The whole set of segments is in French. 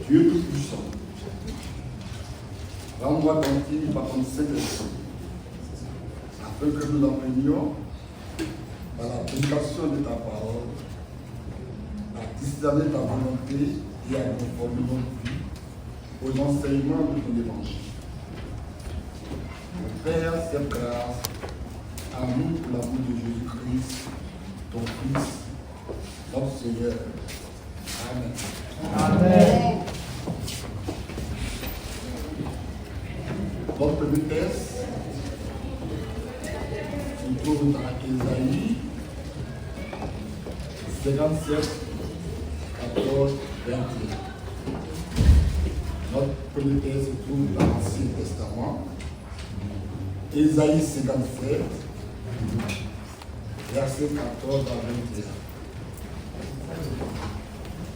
Dieu Tout-Puissant, rends-moi tranquille par ton Saint-Esprit, afin que nous apprenions, par la prédication de ta parole, à discerner ta volonté et à conformer notre vie aux enseignements de ton évangile. Mon Père, cette grâce à nous pour l'amour de Jésus-Christ, ton Fils, notre Seigneur. Amen. Amen. Notre premier texte se trouve dans Ésaïe 57, 14, 21. Notre premier texte se trouve dans l'Ancien Testament. Ésaïe 57, verset 14 à 21.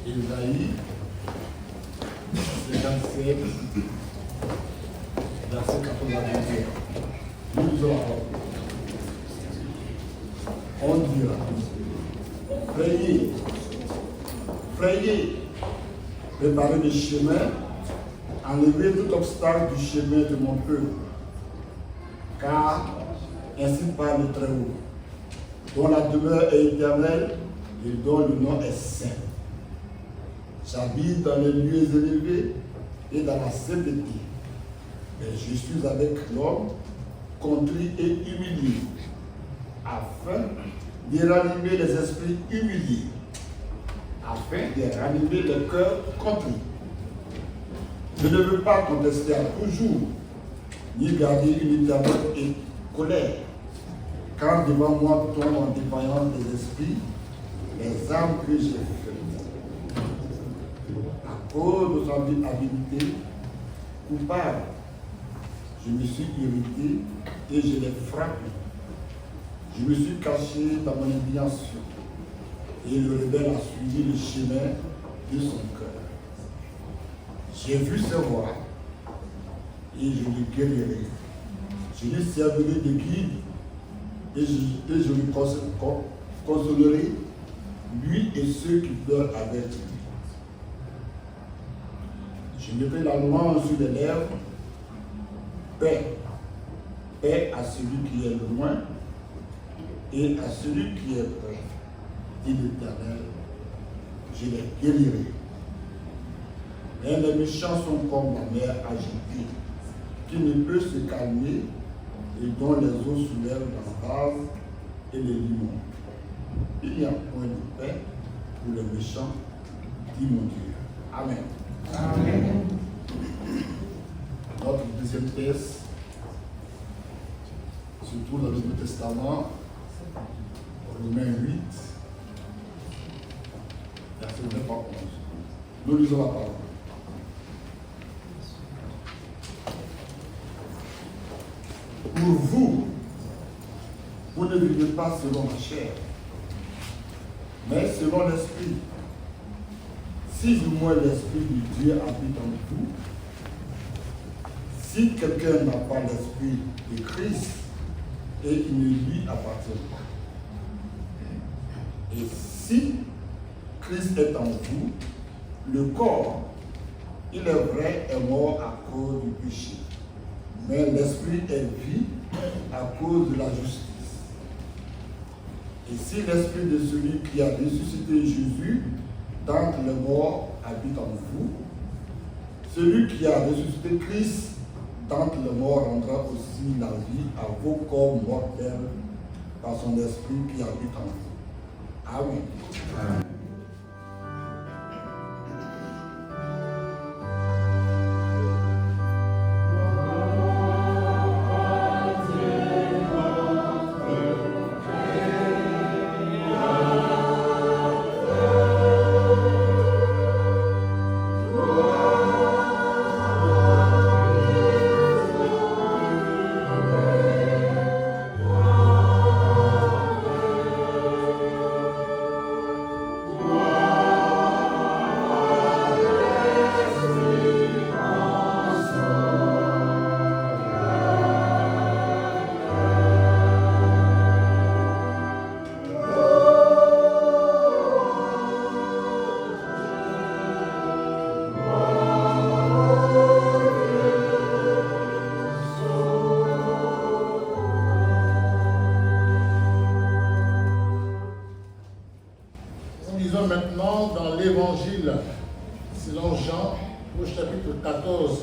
Ésaïe 57, verset 14 à 21. Nous lisons la parole. On dira, frayez, frayez, préparez le chemin, enlevez tout obstacle du chemin de mon peuple. Car ainsi parle le Très-Haut, dont la demeure est éternelle et dont le nom est saint. J'habite dans les lieux élevés et dans la sainteté, mais je suis avec l'homme contrit et humilié, afin de ranimer les esprits humiliés, afin de ranimer les cœurs contrits. Je ne veux pas contester à toujours, ni garder une éternelle colère, quand devant moi tombent en défaillance des esprits les âmes que j'ai faites. À cause de son habileté coupable, je me suis irrité et je l'ai frappé. Je me suis caché dans mon indignation et le rebelle a suivi le chemin de son cœur. J'ai vu ses voies et je le guérirai. Je lui servirai de guide et je lui consolerai, lui et ceux qui pleurent avec lui. Je mettrai la louange sur les lèvres. Paix, paix à celui qui est loin et à celui qui est près, dit l'Éternel, je les guérirai. Mais les méchants sont comme la mer agitée, qui ne peut se calmer et dont les eaux soulèvent la base et les limons. Il n'y a point de paix pour les méchants, dit mon Dieu. Amen. Amen. Notre deuxième texte se trouve dans le Nouveau Testament, Romains 8, verset 9 à 11. Nous lisons la parole. Pour vous, vous ne vivez pas selon la chair, mais selon l'esprit. Si du moins l'esprit de Dieu habite en vous, si quelqu'un n'a pas l'esprit de Christ, et il ne lui appartient pas. Et si Christ est en vous, le corps, il est vrai, est mort à cause du péché, mais l'esprit est vie à cause de la justice. Et si l'esprit de celui qui a ressuscité Jésus d'entre les morts habite en vous, celui qui a ressuscité Christ d'entre les morts rendra aussi la vie à vos corps mortels par son esprit qui habite en vous. Amen. Amen. Jean au chapitre 14,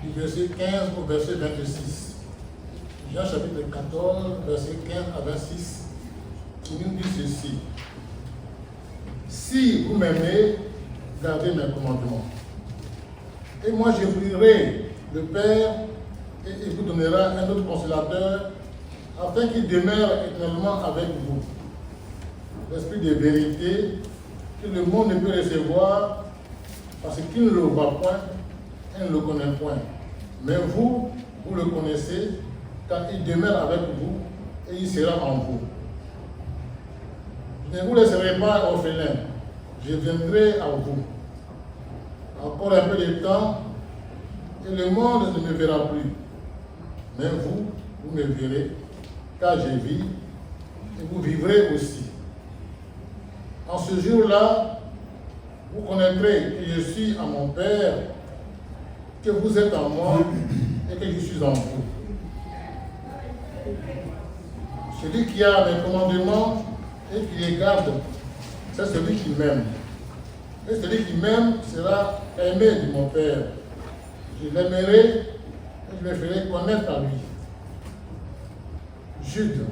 du verset 15 au verset 26. Jean chapitre 14, verset 15 à 26, qui nous dit ceci. Si vous m'aimez, gardez mes commandements. Et moi je prierai le Père et il vous donnera un autre consolateur afin qu'il demeure éternellement avec vous. L'esprit de vérité que le monde ne peut recevoir parce qu'il ne le voit point et ne le connaît point. Mais vous, vous le connaissez car il demeure avec vous et il sera en vous. Je ne vous laisserai pas orphelins, je viendrai à vous. Encore un peu de temps et le monde ne me verra plus. Mais vous, vous me verrez car je vis et vous vivrez aussi. En ce jour-là, vous connaîtrez que je suis en mon Père, que vous êtes en moi et que je suis en vous. Celui qui a mes commandements et qui les garde, c'est celui qui m'aime. Et celui qui m'aime sera aimé de mon Père. Je l'aimerai et je le ferai connaître à lui. Jude,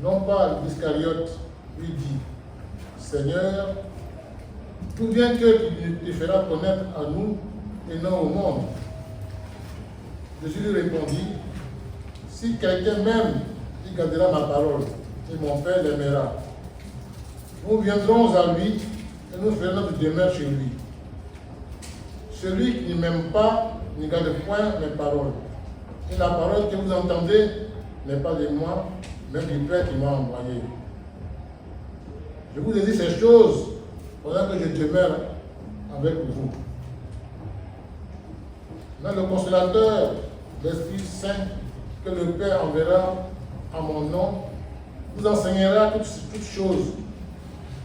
non pas l'Iscariote, lui dit, Seigneur, d'où vient que tu te feras connaître à nous et non au monde? Jésus lui répondit, si quelqu'un m'aime, il gardera ma parole, et mon Père l'aimera. Nous viendrons à lui et nous ferons notre demeure chez lui. Celui qui ne m'aime pas ne garde point mes paroles. Et la parole que vous entendez n'est pas de moi, mais du Père qui m'a envoyé. Je vous ai dit ces choses pendant que je demeure avec vous. Mais le consolateur, l'Esprit Saint, que le Père enverra en mon nom, vous enseignera toutes choses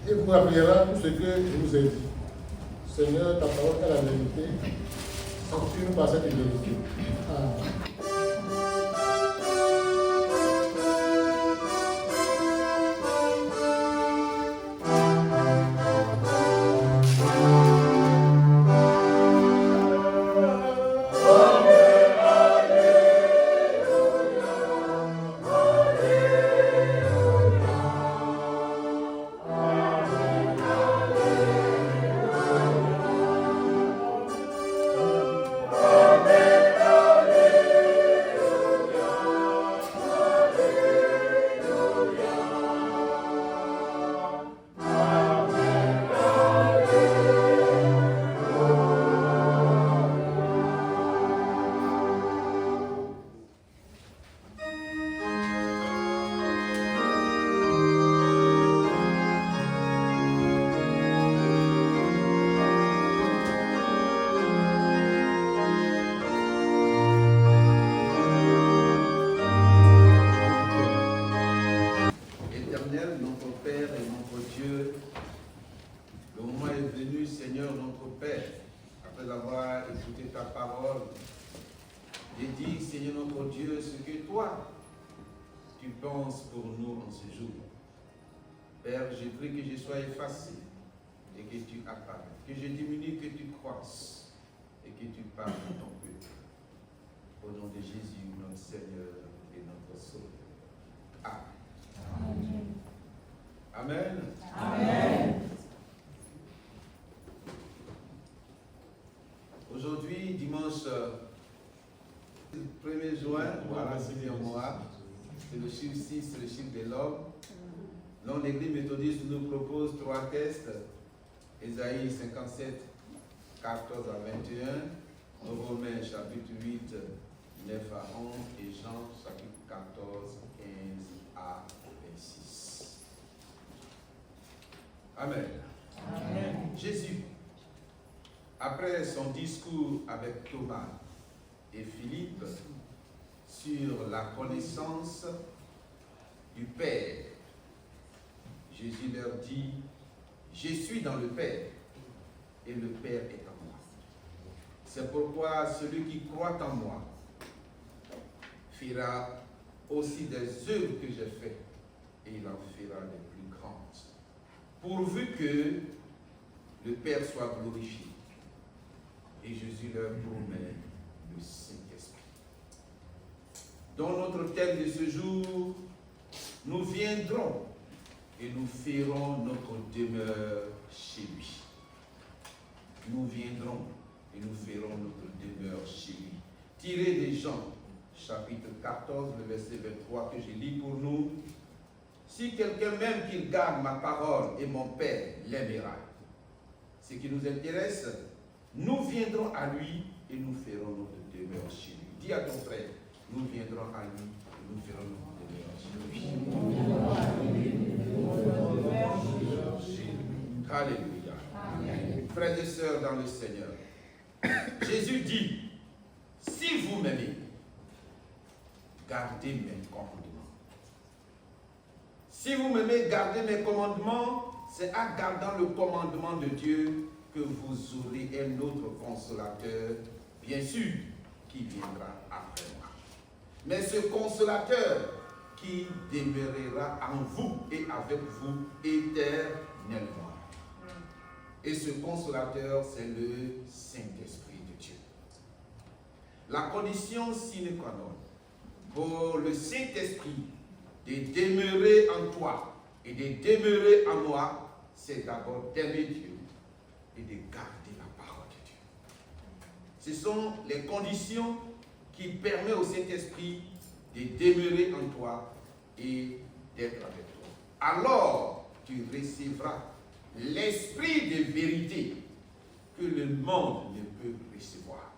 et vous rappellera tout ce que je vous ai dit. Seigneur, ta parole est la vérité. Sanctifie-nous par cette vérité. Amen. Pour nous en ce jour. Père, je prie que je sois effacé et que tu apparaisses, que je diminue, que tu croisses et que tu parles à ton peuple. Au nom de Jésus, notre Seigneur et notre Sauveur. Amen. Amen. Amen. Aujourd'hui, dimanche 1er juin, voilà, c'est un mois. C'est le chiffre 6, c'est le chiffre de l'homme. Là, l'Église méthodiste nous propose 3 textes. Ésaïe 57, 14 à 21. Romains chapitre 8, 9 à 11. Et Jean chapitre 14, 15 à 26. Amen. Amen. Jésus, après son discours avec Thomas et Philippe, sur la connaissance du Père, Jésus leur dit, je suis dans le Père et le Père est en moi. C'est pourquoi celui qui croit en moi fera aussi des œuvres que j'ai faites et il en fera des plus grandes, pourvu que le Père soit glorifié. Et Jésus leur promet le Saint-Esprit. Dans notre thème de ce jour, nous viendrons et nous ferons notre demeure chez lui. Nous viendrons et nous ferons notre demeure chez lui. Tiré des Jean, chapitre 14, le verset 23 que je lis pour nous. Si quelqu'un m'aime, qu'il garde ma parole, et mon Père l'aimera. Ce qui nous intéresse, nous viendrons à lui et nous ferons notre demeure chez lui. Dis à ton frère, nous viendrons à lui et nous ferons notre demeure chez lui. Alléluia. Amen. Frères et sœurs dans le Seigneur, Jésus dit, si vous m'aimez, gardez mes commandements. Si vous m'aimez, gardez mes commandements, c'est en gardant le commandement de Dieu que vous aurez un autre consolateur, bien sûr, qui viendra après moi. Mais ce consolateur qui demeurera en vous et avec vous éternellement. Et ce consolateur, c'est le Saint-Esprit de Dieu. La condition sine qua non pour le Saint-Esprit de demeurer en toi et de demeurer en moi, c'est d'abord d'aimer Dieu et de garder la parole de Dieu. Ce sont les conditions qui permettent au Saint-Esprit de demeurer en toi et d'être avec toi. Alors, tu recevras l'esprit de vérité que le monde ne peut recevoir.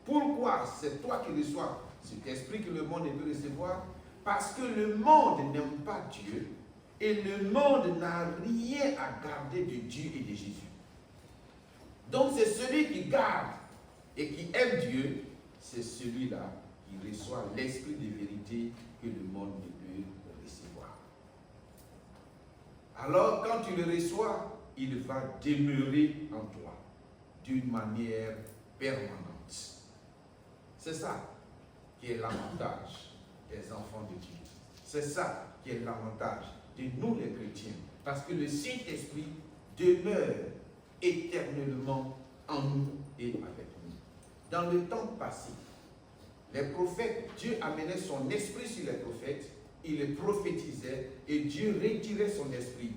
Pourquoi c'est toi qui reçois cet esprit que le monde ne peut recevoir? Parce que le monde n'aime pas Dieu et le monde n'a rien à garder de Dieu et de Jésus. Donc c'est celui qui garde et qui aime Dieu, c'est celui-là qui reçoit l'esprit de vérité que le monde ne peut recevoir. Alors quand tu le reçois, il va demeurer en toi d'une manière permanente. C'est ça qui est l'avantage des enfants de Dieu. C'est ça qui est l'avantage de nous les chrétiens. Parce que le Saint-Esprit demeure éternellement en nous et avec nous. Dans le temps passé, les prophètes, Dieu amenait son esprit sur les prophètes, il les prophétisait et Dieu retirait son esprit.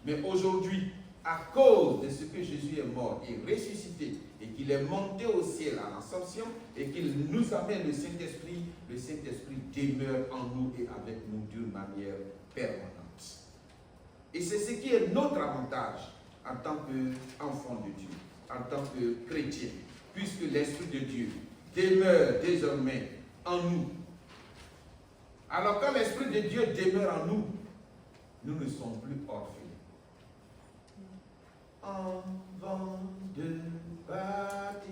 Mais aujourd'hui, à cause de ce que Jésus est mort et ressuscité et qu'il est monté au ciel à l'Ascension et qu'il nous amène le Saint-Esprit demeure en nous et avec nous d'une manière permanente. Et c'est ce qui est notre avantage en tant qu'enfant de Dieu, en tant que chrétien, puisque l'Esprit de Dieu demeure désormais en nous. Alors quand l'Esprit de Dieu demeure en nous, nous ne sommes plus orphelins. Avant de partir,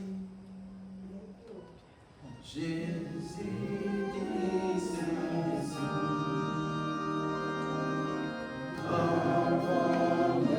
Jésus descendit. Avant de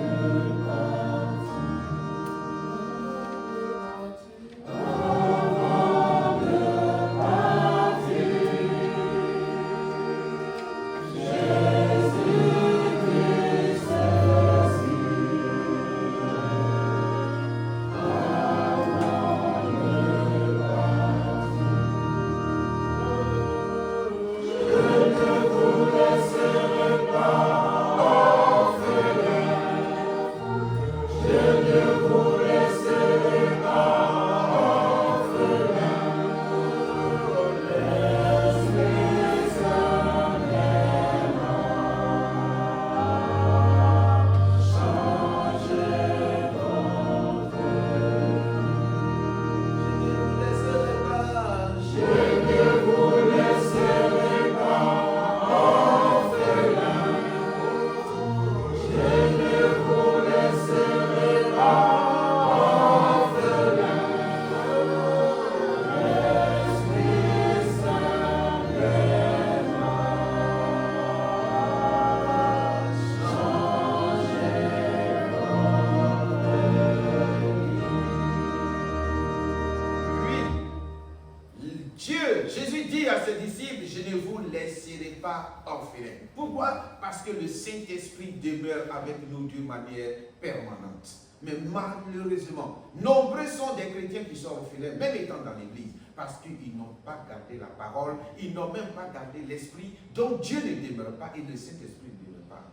Pourquoi? Parce que le Saint-Esprit demeure avec nous d'une manière permanente. Mais malheureusement, nombreux sont des chrétiens qui sont orphelins, même étant dans l'église, parce qu'ils n'ont pas gardé la parole, ils n'ont même pas gardé l'esprit, donc Dieu ne demeure pas et le Saint-Esprit ne demeure pas,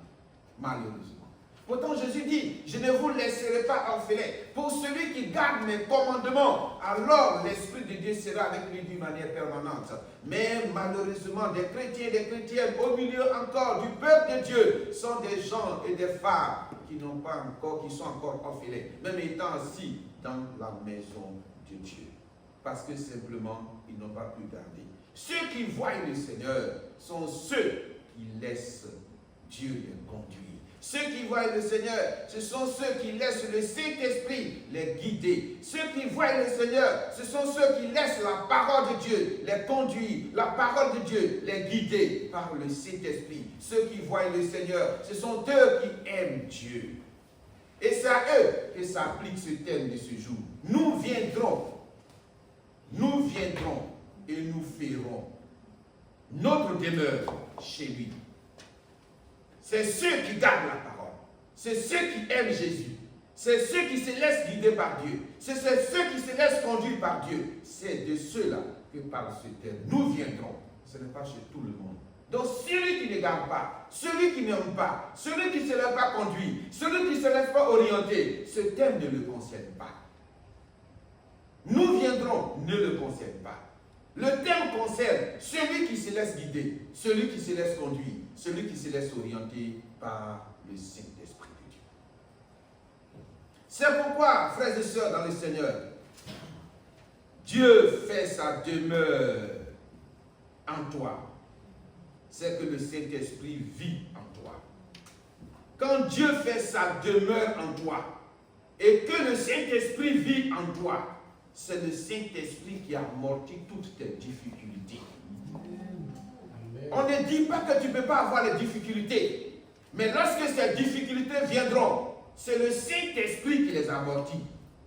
malheureusement. Pourtant Jésus dit, je ne vous laisserai pas orphelins. Pour celui qui garde mes commandements, alors l'Esprit de Dieu sera avec lui d'une manière permanente. Mais malheureusement, des chrétiens et des chrétiennes, au milieu encore du peuple de Dieu, sont des gens et des femmes qui n'ont pas encore, qui sont encore orphelins, même étant assis dans la maison de Dieu. Parce que simplement, ils n'ont pas pu garder. Ceux qui voient le Seigneur sont ceux qui laissent Dieu les conduire. Ceux qui voient le Seigneur, ce sont ceux qui laissent le Saint-Esprit les guider. Ceux qui voient le Seigneur, ce sont ceux qui laissent la parole de Dieu les conduire. La parole de Dieu les guider par le Saint-Esprit. Ceux qui voient le Seigneur, ce sont eux qui aiment Dieu. Et c'est à eux que s'applique ce thème de ce jour. Nous viendrons et nous ferons notre demeure chez lui. C'est ceux qui gardent la parole. C'est ceux qui aiment Jésus. C'est ceux qui se laissent guider par Dieu. C'est ceux qui se laissent conduire par Dieu. C'est de ceux-là que parle ce thème. Nous viendrons. Ce n'est pas chez tout le monde. Donc celui qui ne garde pas, celui qui n'aime pas, celui qui ne se laisse pas conduire, celui qui ne se laisse pas orienter, ce thème ne le concerne pas. Nous viendrons ne le concerne pas. Le thème concerne celui qui se laisse guider, celui qui se laisse conduire, celui qui se laisse orienter par le Saint-Esprit de Dieu. C'est pourquoi, frères et sœurs dans le Seigneur, Dieu fait sa demeure en toi. C'est que le Saint-Esprit vit en toi. Quand Dieu fait sa demeure en toi et que le Saint-Esprit vit en toi, c'est le Saint-Esprit qui amortit toutes tes difficultés. On ne dit pas que tu ne peux pas avoir les difficultés. Mais lorsque ces difficultés viendront, c'est le Saint-Esprit qui les amortit.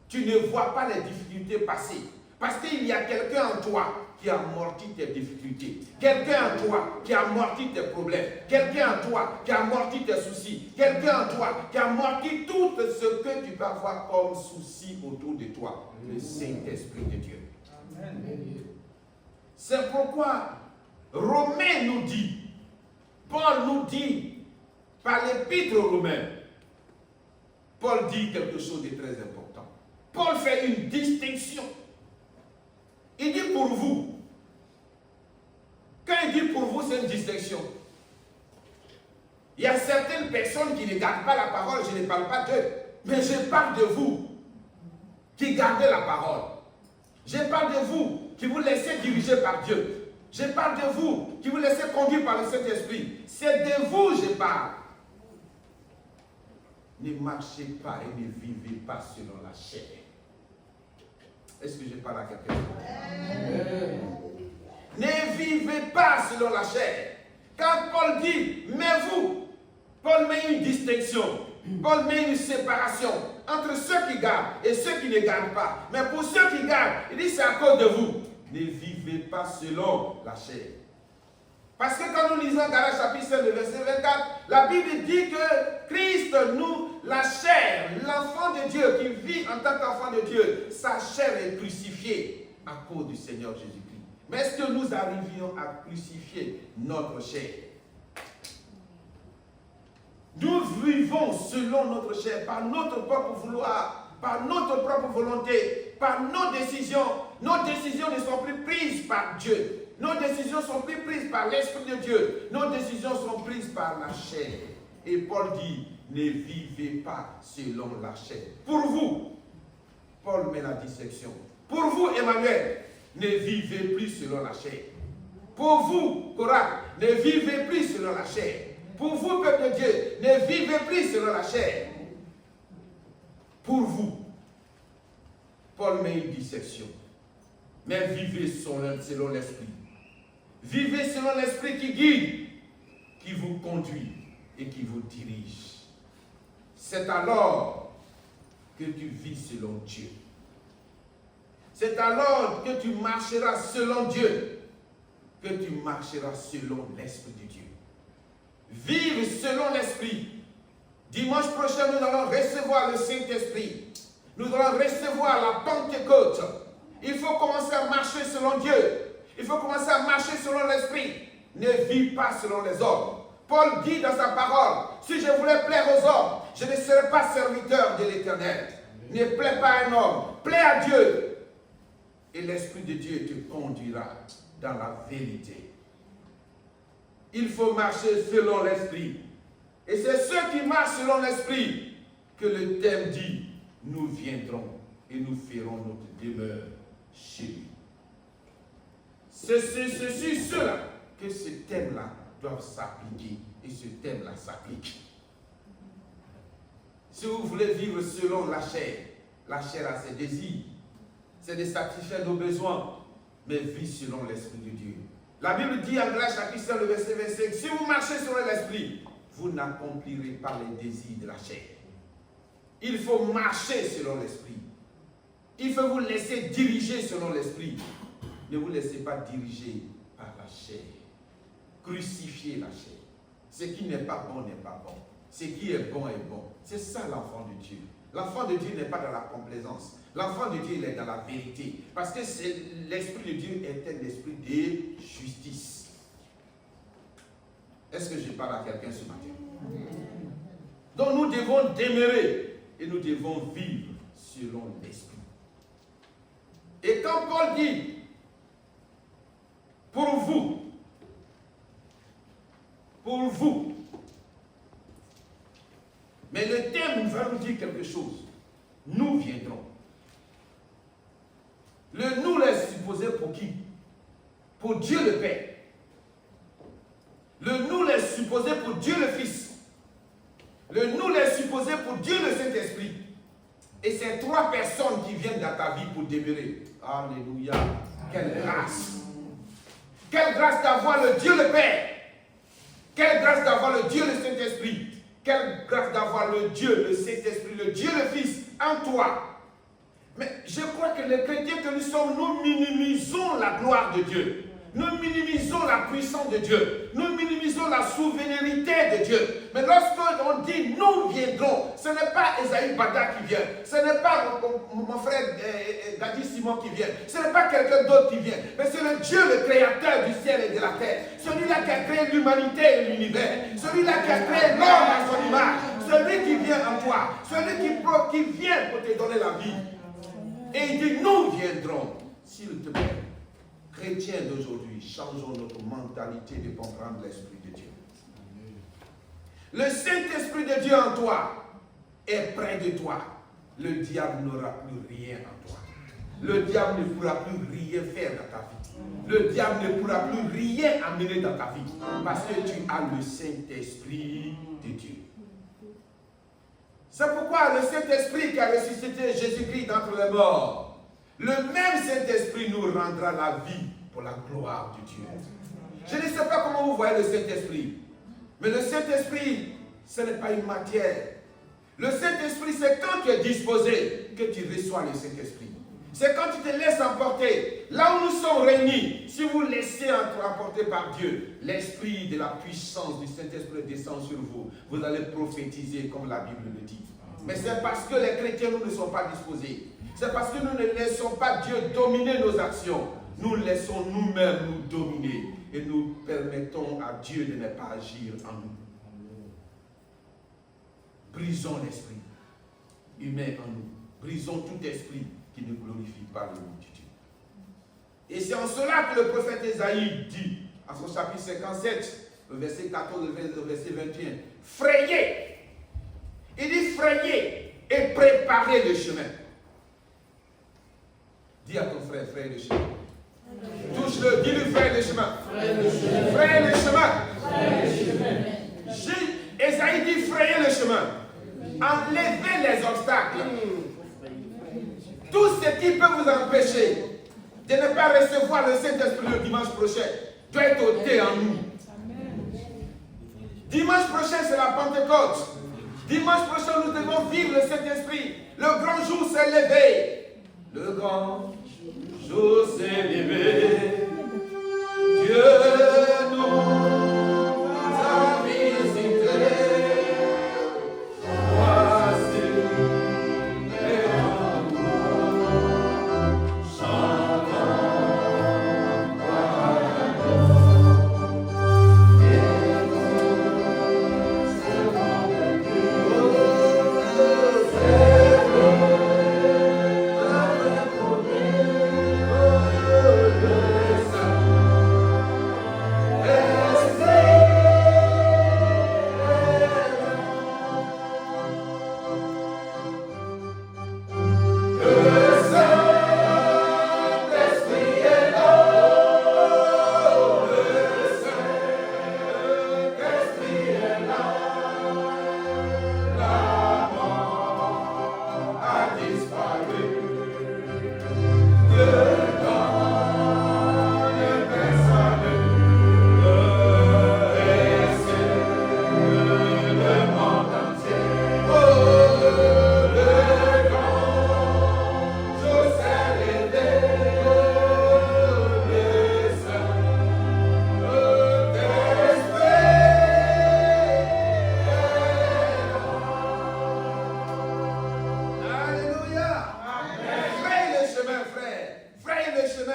Tu ne vois pas les difficultés passer. Parce qu'il y a quelqu'un en toi qui amortit tes difficultés. Quelqu'un en toi qui amortit tes problèmes. Quelqu'un en toi qui amortit tes soucis. Quelqu'un en toi qui amortit tout ce que tu peux avoir comme souci autour de toi. Le Saint-Esprit de Dieu. Amen. C'est pourquoi Romains nous dit, Paul nous dit, par l'épître aux Romains, Paul dit quelque chose de très important. Paul fait une distinction. Il dit pour vous. Quand il dit pour vous, c'est une distinction. Il y a certaines personnes qui ne gardent pas la parole, je ne parle pas d'eux, mais je parle de vous qui gardez la parole. Je parle de vous qui vous laissez diriger par Dieu. Je parle de vous qui vous laissez conduire par le Saint-Esprit. C'est de vous que je parle. Ne marchez pas et ne vivez pas selon la chair. Est-ce que je parle à quelqu'un? Ne vivez pas selon la chair. Quand Paul dit, mais vous, Paul met une distinction. Paul met une séparation entre ceux qui gardent et ceux qui ne gardent pas. Mais pour ceux qui gardent, il dit c'est à cause de vous. Ne vivez pas selon la chair. Parce que quand nous lisons Galates chapitre 5, le verset 24, la Bible dit que Christ, nous, la chair, l'enfant de Dieu qui vit en tant qu'enfant de Dieu, sa chair est crucifiée à cause du Seigneur Jésus-Christ. Mais est-ce que nous arrivions à crucifier notre chair? Nous vivons selon notre chair, par notre propre vouloir, par notre propre volonté, par nos décisions. Nos décisions ne sont plus prises par Dieu. Nos décisions sont plus prises par l'Esprit de Dieu. Nos décisions sont prises par la chair. Et Paul dit, ne vivez pas selon la chair. Pour vous, Paul met la dissection. Pour vous, Emmanuel, ne vivez plus selon la chair. Pour vous, Corac, ne vivez plus selon la chair. Pour vous, peuple de Dieu, ne vivez plus selon la chair. Pour vous, Paul met une dissection. Mais vivez selon l'Esprit. Vivez selon l'Esprit qui guide, qui vous conduit et qui vous dirige. C'est alors que tu vis selon Dieu. C'est alors que tu marcheras selon Dieu, que tu marcheras selon l'Esprit de Dieu. Vivre selon l'Esprit, Dimanche prochain, nous allons recevoir le Saint-Esprit. Nous allons recevoir la Pentecôte. Il faut commencer à marcher selon Dieu. Il faut commencer à marcher selon l'Esprit. Ne vis pas selon les hommes. Paul dit dans sa parole, si je voulais plaire aux hommes, je ne serais pas serviteur de l'Éternel. Ne plaît pas à un homme, plaît à Dieu. Et l'Esprit de Dieu te conduira dans la vérité. Il faut marcher selon l'Esprit. Et c'est ceux qui marchent selon l'Esprit que le thème dit, nous viendrons et nous ferons notre demeure chez lui. C'est ceux-là que ce thème-là doivent s'appliquer. Et ce thème-là s'applique. Si vous voulez vivre selon la chair a ses désirs, c'est de satisfaire nos besoins, mais vivre selon l'Esprit de Dieu. La Bible dit en Galates chapitre 5, le verset 25, si vous marchez selon l'Esprit, vous n'accomplirez pas les désirs de la chair. Il faut marcher selon l'Esprit. Il faut vous laisser diriger selon l'Esprit. Ne vous laissez pas diriger par la chair. Crucifiez la chair. Ce qui n'est pas bon n'est pas bon. Ce qui est bon est bon. C'est ça l'enfant de Dieu. L'enfant de Dieu n'est pas dans la complaisance. L'enfant de Dieu il est dans la vérité. Parce que l'Esprit de Dieu est un esprit de justice. Est-ce que je parle à quelqu'un ce matin? Donc nous devons demeurer et nous devons vivre selon l'Esprit. Et quand Paul dit, pour vous, mais le thème va nous dire quelque chose. Nous viendrons. Le nous est supposé pour qui? Pour Dieu le Père. Le nous est supposé pour Dieu le Fils. Le nous est supposé pour Dieu le Saint-Esprit. Et c'est trois personnes qui viennent dans ta vie pour demeurer. Alléluia. Quelle grâce. Quelle grâce d'avoir le Dieu le Père. Quelle grâce d'avoir le Dieu le Saint-Esprit. Quelle grâce d'avoir le Dieu le Saint-Esprit, le Dieu le Fils en toi. Mais je crois que les chrétiens que nous sommes, nous minimisons la gloire de Dieu. Nous minimisons la puissance de Dieu. Nous minimisons la souveraineté de Dieu. Mais lorsqu'on dit nous viendrons, ce n'est pas Esaïe Bada qui vient. Ce n'est pas mon frère Gadi Simon qui vient. Ce n'est pas quelqu'un d'autre qui vient. Mais c'est le Dieu, le créateur du ciel et de la terre. Celui-là qui a créé l'humanité et l'univers. Celui-là qui a créé l'homme à son image. Celui qui vient en toi. Celui qui vient pour te donner la vie. Et il dit nous viendrons, s'il te plaît. Chrétiens d'aujourd'hui, changeons notre mentalité de comprendre l'Esprit de Dieu. Le Saint-Esprit de Dieu en toi est près de toi. Le diable n'aura plus rien en toi. Le diable ne pourra plus rien faire dans ta vie. Le diable ne pourra plus rien amener dans ta vie. Parce que tu as le Saint-Esprit de Dieu. C'est pourquoi le Saint-Esprit qui a ressuscité Jésus-Christ d'entre les morts, le même Saint-Esprit nous rendra la vie pour la gloire de Dieu. Je ne sais pas comment vous voyez le Saint-Esprit, mais le Saint-Esprit, ce n'est pas une matière. Le Saint-Esprit, c'est quand tu es disposé que tu reçois le Saint-Esprit. C'est quand tu te laisses emporter. Là où nous sommes réunis, si vous laissez emporter par Dieu, l'Esprit de la puissance du Saint-Esprit descend sur vous. Vous allez prophétiser comme la Bible le dit. Mais c'est parce que les chrétiens, nous ne sommes pas disposés. C'est parce que nous ne laissons pas Dieu dominer nos actions. Nous laissons nous-mêmes nous dominer. Et nous permettons à Dieu de ne pas agir en nous. Brisons l'esprit humain en nous. Brisons tout esprit qui ne glorifie pas le nom de Dieu. Et c'est en cela que le prophète Ésaïe dit, en son chapitre 57, le verset 14, le verset 21, frayez. Il dit frayez et préparez le chemin. Dis à ton frère, frayez le chemin. Touche-le, dis-lui frayez le chemin. Frayez le chemin. Ésaïe dit frayez le chemin. Enlevez les obstacles. Tout ce qui peut vous empêcher de ne pas recevoir le Saint-Esprit le dimanche prochain doit être ôté en nous. Dimanche prochain, c'est la Pentecôte. Dimanche prochain, nous devons vivre le Saint-Esprit. Le grand jour s'est levé. Le grand jour s'est levé. Dieu nous a visités.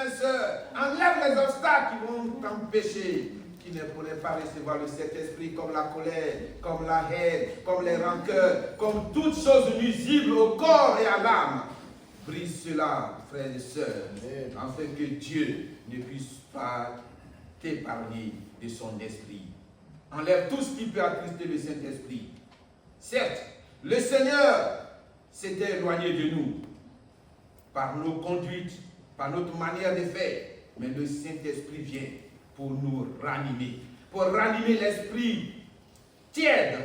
frères et sœurs. Enlève les obstacles qui vont t'empêcher, qui ne pourraient pas recevoir le Saint-Esprit, comme la colère, comme la haine, comme les rancœurs, comme toutes choses nuisibles au corps et à l'âme. Brise cela, frères et sœurs, afin que Dieu ne puisse pas t'épargner de son esprit. Enlève tout ce qui peut attrister le Saint-Esprit. Certes, le Seigneur s'était éloigné de nous par nos conduites, par notre manière de faire, mais le Saint-Esprit vient pour nous ranimer l'esprit tiède,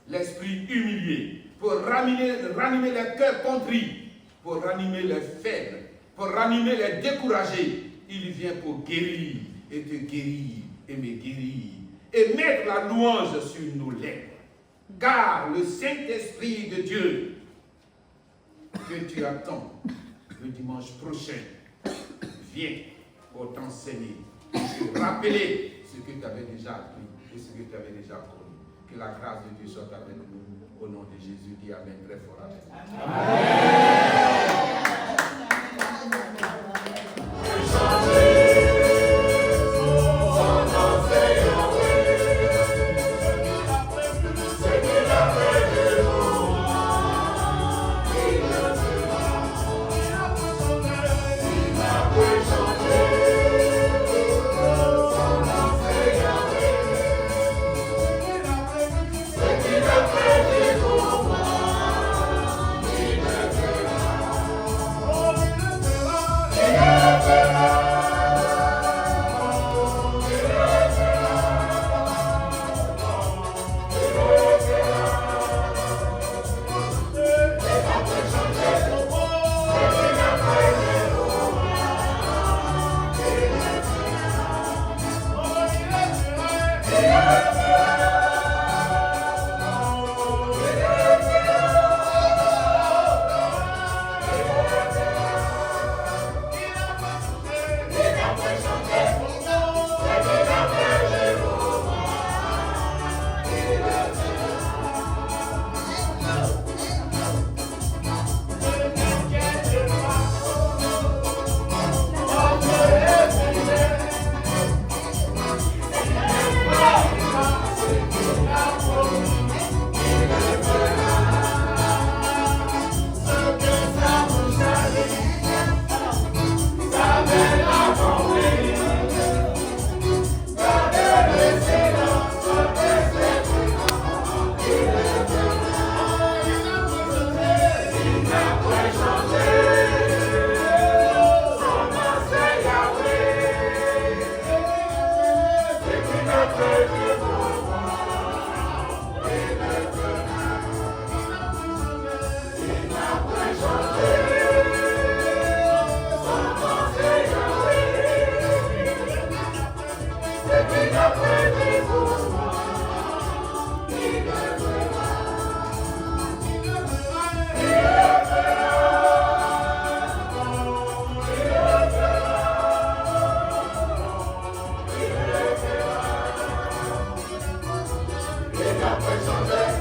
l'esprit humilié, pour ranimer les cœurs contrits, pour ranimer les faibles, pour ranimer les découragés. Il vient pour guérir et te guérir et me guérir et mettre la louange sur nos lèvres. Car le Saint-Esprit de Dieu que tu attends le dimanche prochain vient pour t'enseigner, pour rappeler ce que tu avais déjà appris et ce que tu avais déjà connu. Que la grâce de Dieu soit avec nous. Au nom de Jésus, dis Amen très fort. Amen.